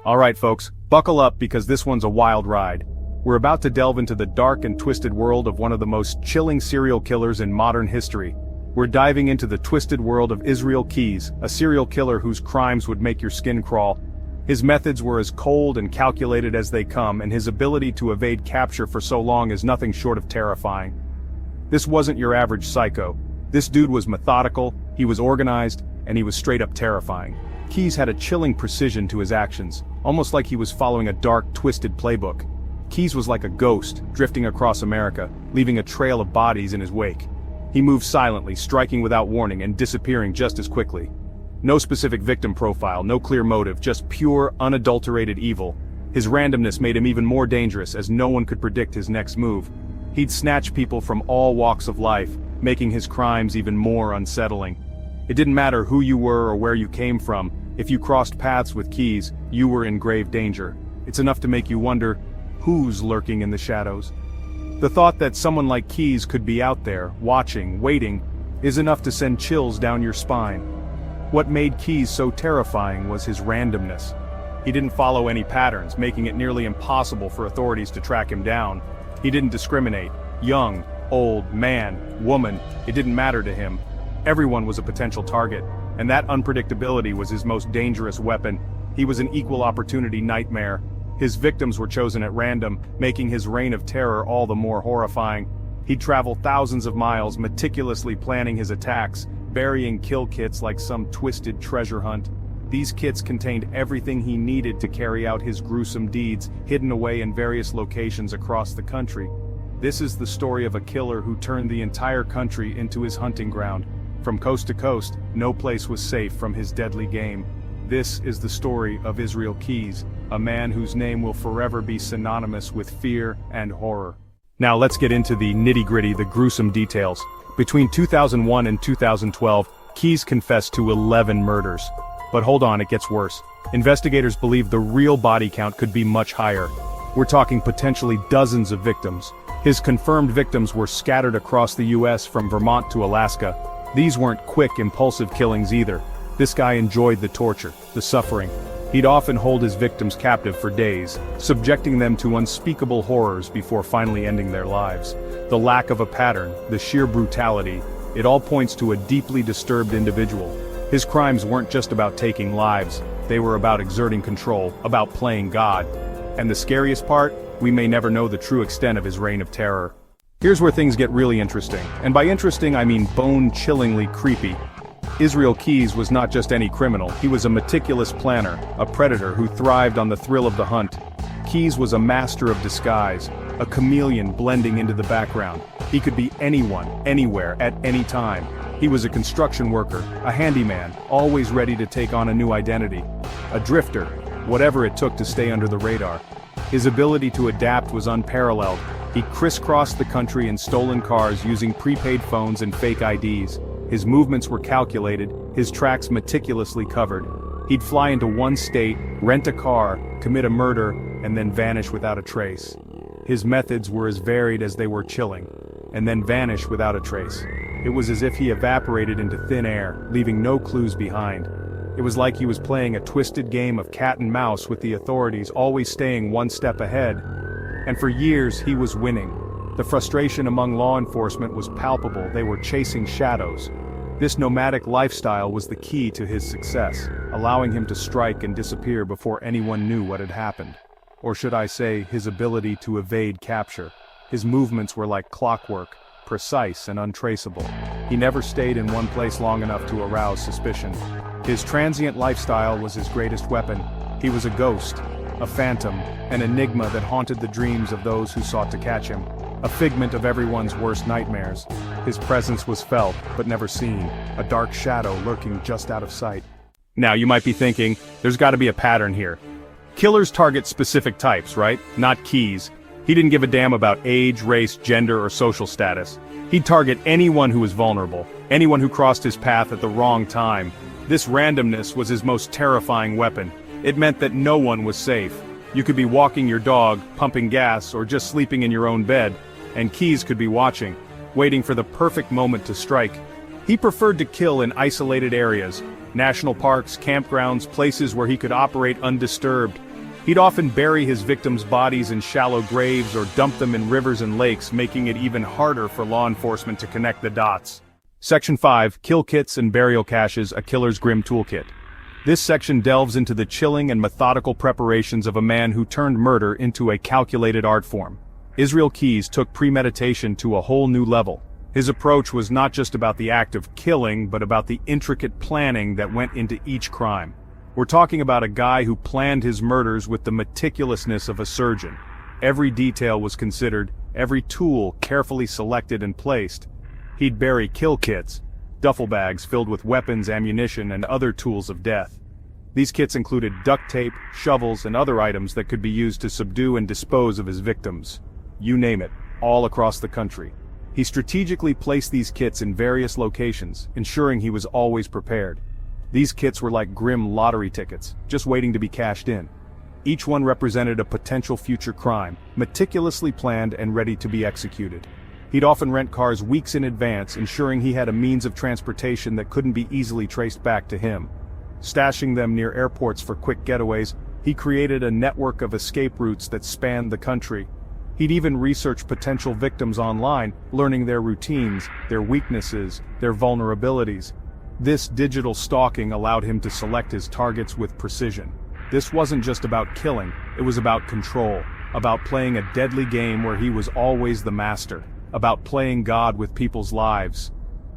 Alright folks, buckle up because this one's a wild ride. We're about to delve into the dark and twisted world of one of the most chilling serial killers in modern history. We're diving into the twisted world of Israel Keyes, a serial killer whose crimes would make your skin crawl. His methods were as cold and calculated as they come, and his ability to evade capture for so long is nothing short of terrifying. This wasn't your average psycho. This dude was methodical, he was organized, and he was straight up terrifying. Keyes had a chilling precision to his actions, almost like he was following a dark, twisted playbook. Keyes was like a ghost, drifting across America, leaving a trail of bodies in his wake. He moved silently, striking without warning and disappearing just as quickly. No specific victim profile, no clear motive, just pure, unadulterated evil. His randomness made him even more dangerous as no one could predict his next move. He'd snatch people from all walks of life, making his crimes even more unsettling. It didn't matter who you were or where you came from, if you crossed paths with Keyes, you were in grave danger. It's enough to make you wonder, who's lurking in the shadows? The thought that someone like Keyes could be out there, watching, waiting, is enough to send chills down your spine. What made Keyes so terrifying was his randomness. He didn't follow any patterns, making it nearly impossible for authorities to track him down. He didn't discriminate. Young, old, man, woman, it didn't matter to him. Everyone was a potential target, and that unpredictability was his most dangerous weapon. He was an equal opportunity nightmare. His victims were chosen at random, making his reign of terror all the more horrifying. He'd travel thousands of miles, meticulously planning his attacks, burying kill kits like some twisted treasure hunt. These kits contained everything he needed to carry out his gruesome deeds, hidden away in various locations across the country. This is the story of a killer who turned the entire country into his hunting ground. From coast to coast, no place was safe from his deadly game. This is the story of Israel Keyes, a man whose name will forever be synonymous with fear and horror. Now let's get into the nitty-gritty, the gruesome details. Between 2001 and 2012, Keyes confessed to 11 murders. But hold on, it gets worse. Investigators believe the real body count could be much higher. We're talking potentially dozens of victims. His confirmed victims were scattered across the US from Vermont to Alaska. These weren't quick, impulsive killings either. This guy enjoyed the torture, the suffering. He'd often hold his victims captive for days, subjecting them to unspeakable horrors before finally ending their lives. The lack of a pattern, the sheer brutality, it all points to a deeply disturbed individual. His crimes weren't just about taking lives, they were about exerting control, about playing God. And the scariest part, we may never know the true extent of his reign of terror. Here's where things get really interesting, and by interesting I mean bone-chillingly creepy. Israel Keyes was not just any criminal, he was a meticulous planner, a predator who thrived on the thrill of the hunt. Keyes was a master of disguise, a chameleon blending into the background. He could be anyone, anywhere, at any time. He was a construction worker, a handyman, always ready to take on a new identity. A drifter, whatever it took to stay under the radar. His ability to adapt was unparalleled. He crisscrossed the country in stolen cars using prepaid phones and fake IDs. His movements were calculated, his tracks meticulously covered. He'd fly into one state, rent a car, commit a murder, and then vanish without a trace. His methods were as varied as they were chilling, and then vanish without a trace. It was as if he evaporated into thin air, leaving no clues behind. It was like he was playing a twisted game of cat and mouse with the authorities always staying one step ahead. And for years he was winning. The frustration among law enforcement was palpable, they were chasing shadows. This nomadic lifestyle was the key to his success, allowing him to strike and disappear before anyone knew what had happened. Or should I say, his ability to evade capture. His movements were like clockwork, precise and untraceable. He never stayed in one place long enough to arouse suspicion. His transient lifestyle was his greatest weapon. He was a ghost, a phantom, an enigma that haunted the dreams of those who sought to catch him. A figment of everyone's worst nightmares. His presence was felt, but never seen, a dark shadow lurking just out of sight. Now you might be thinking, there's gotta be a pattern here. Killers target specific types, right? Not Keyes. He didn't give a damn about age, race, gender, or social status. He'd target anyone who was vulnerable, anyone who crossed his path at the wrong time. This randomness was his most terrifying weapon. It meant that no one was safe. You could be walking your dog, pumping gas, or just sleeping in your own bed, and Keyes could be watching, waiting for the perfect moment to strike. He preferred to kill in isolated areas, national parks, campgrounds, places where he could operate undisturbed. He'd often bury his victims' bodies in shallow graves or dump them in rivers and lakes, making it even harder for law enforcement to connect the dots. Section 5. Kill Kits and Burial Caches, a Killer's Grim Toolkit. This section delves into the chilling and methodical preparations of a man who turned murder into a calculated art form. Israel Keyes took premeditation to a whole new level. His approach was not just about the act of killing, but about the intricate planning that went into each crime. We're talking about a guy who planned his murders with the meticulousness of a surgeon. Every detail was considered, every tool carefully selected and placed. He'd bury kill kits, duffel bags filled with weapons, ammunition, and other tools of death. These kits included duct tape, shovels, and other items that could be used to subdue and dispose of his victims. You name it, all across the country. He strategically placed these kits in various locations, ensuring he was always prepared. These kits were like grim lottery tickets, just waiting to be cashed in. Each one represented a potential future crime, meticulously planned and ready to be executed. He'd often rent cars weeks in advance, ensuring he had a means of transportation that couldn't be easily traced back to him. Stashing them near airports for quick getaways, he created a network of escape routes that spanned the country. He'd even research potential victims online, learning their routines, their weaknesses, their vulnerabilities. This digital stalking allowed him to select his targets with precision. This wasn't just about killing, it was about control, about playing a deadly game where he was always the master, about playing God with people's lives.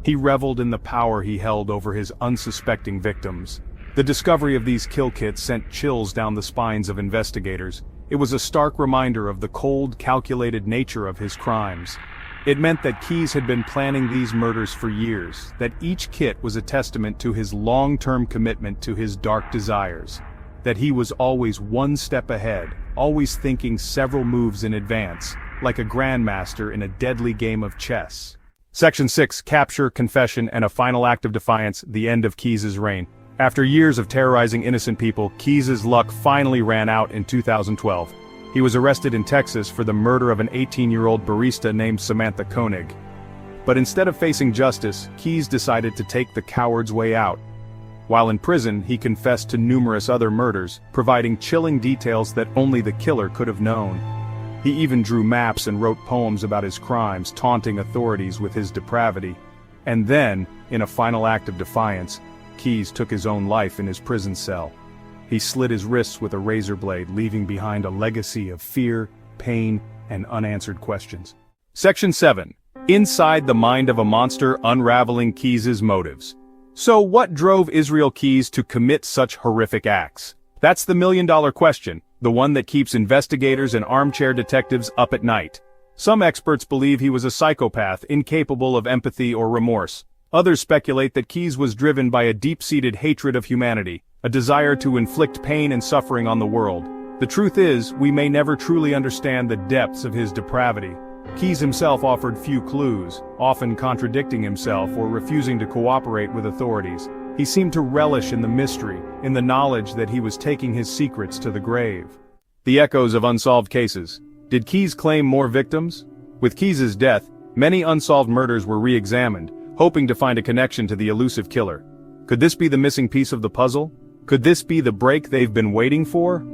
He reveled in the power he held over his unsuspecting victims. The discovery of these kill kits sent chills down the spines of investigators. It was a stark reminder of the cold, calculated nature of his crimes. It meant that Keyes had been planning these murders for years, that each kit was a testament to his long-term commitment to his dark desires, that he was always one step ahead, always thinking several moves in advance, like a grandmaster in a deadly game of chess. Section 6. Capture, Confession, and a Final Act of Defiance, the End of Keyes' Reign. After years of terrorizing innocent people, Keyes' luck finally ran out in 2012. He was arrested in Texas for the murder of an 18-year-old barista named Samantha Koenig. But instead of facing justice, Keyes decided to take the coward's way out. While in prison, he confessed to numerous other murders, providing chilling details that only the killer could have known. He even drew maps and wrote poems about his crimes, taunting authorities with his depravity. And then, in a final act of defiance, Keyes took his own life in his prison cell. He slit his wrists with a razor blade, leaving behind a legacy of fear, pain, and unanswered questions. Section 7. Inside the Mind of a Monster, Unraveling Keyes' Motives. So what drove Israel Keyes to commit such horrific acts? That's the million-dollar question, the one that keeps investigators and armchair detectives up at night. Some experts believe he was a psychopath, incapable of empathy or remorse. Others speculate that Keyes was driven by a deep-seated hatred of humanity, a desire to inflict pain and suffering on the world. The truth is, we may never truly understand the depths of his depravity. Keyes himself offered few clues, often contradicting himself or refusing to cooperate with authorities. He seemed to relish in the mystery, in the knowledge that he was taking his secrets to the grave. The echoes of unsolved cases. Did Keyes claim more victims? With Keyes' death, many unsolved murders were re-examined, hoping to find a connection to the elusive killer. Could this be the missing piece of the puzzle? Could this be the break they've been waiting for?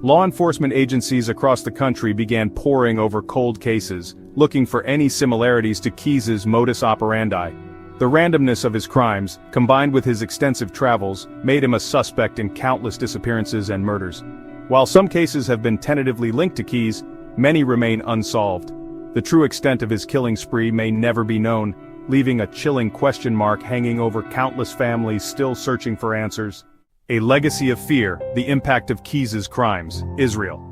Law enforcement agencies across the country began poring over cold cases, looking for any similarities to Keyes' modus operandi. The randomness of his crimes, combined with his extensive travels, made him a suspect in countless disappearances and murders. While some cases have been tentatively linked to Keyes, many remain unsolved. The true extent of his killing spree may never be known, leaving a chilling question mark hanging over countless families still searching for answers. A legacy of fear, the impact of Keyes' crimes, Israel.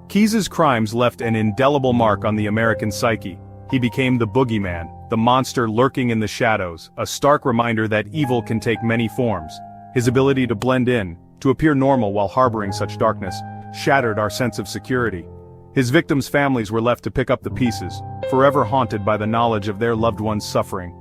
Keyes' crimes left an indelible mark on the American psyche. He became the boogeyman, the monster lurking in the shadows, a stark reminder that evil can take many forms. His ability to blend in, to appear normal while harboring such darkness, shattered our sense of security. His victims' families were left to pick up the pieces, forever haunted by the knowledge of their loved ones' suffering.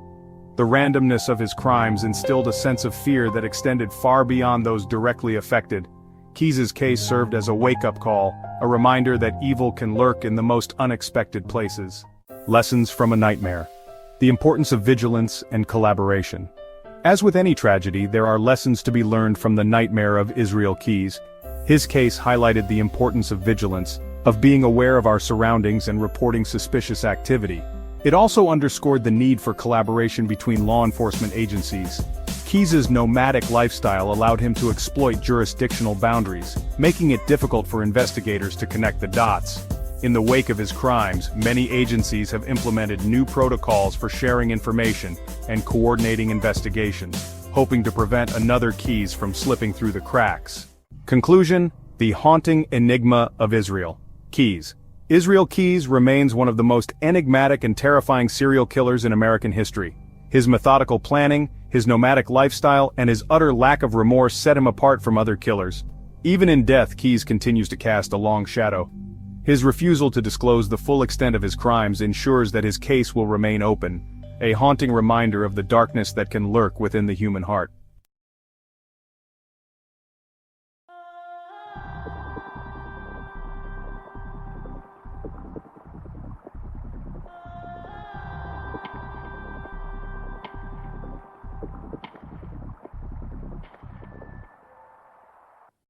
The randomness of his crimes instilled a sense of fear that extended far beyond those directly affected. Keyes' case served as a wake-up call, a reminder that evil can lurk in the most unexpected places. Lessons from a nightmare. The importance of vigilance and collaboration. As with any tragedy, there are lessons to be learned from the nightmare of Israel Keyes. His case highlighted the importance of vigilance, of being aware of our surroundings and reporting suspicious activity. It also underscored the need for collaboration between law enforcement agencies. Keyes' nomadic lifestyle allowed him to exploit jurisdictional boundaries, making it difficult for investigators to connect the dots. In the wake of his crimes, many agencies have implemented new protocols for sharing information and coordinating investigations, hoping to prevent another Keyes from slipping through the cracks. Conclusion: the haunting enigma of Israel Keyes. Israel Keyes remains one of the most enigmatic and terrifying serial killers in American history. His methodical planning, his nomadic lifestyle, and his utter lack of remorse set him apart from other killers. Even in death, Keyes continues to cast a long shadow. His refusal to disclose the full extent of his crimes ensures that his case will remain open, a haunting reminder of the darkness that can lurk within the human heart.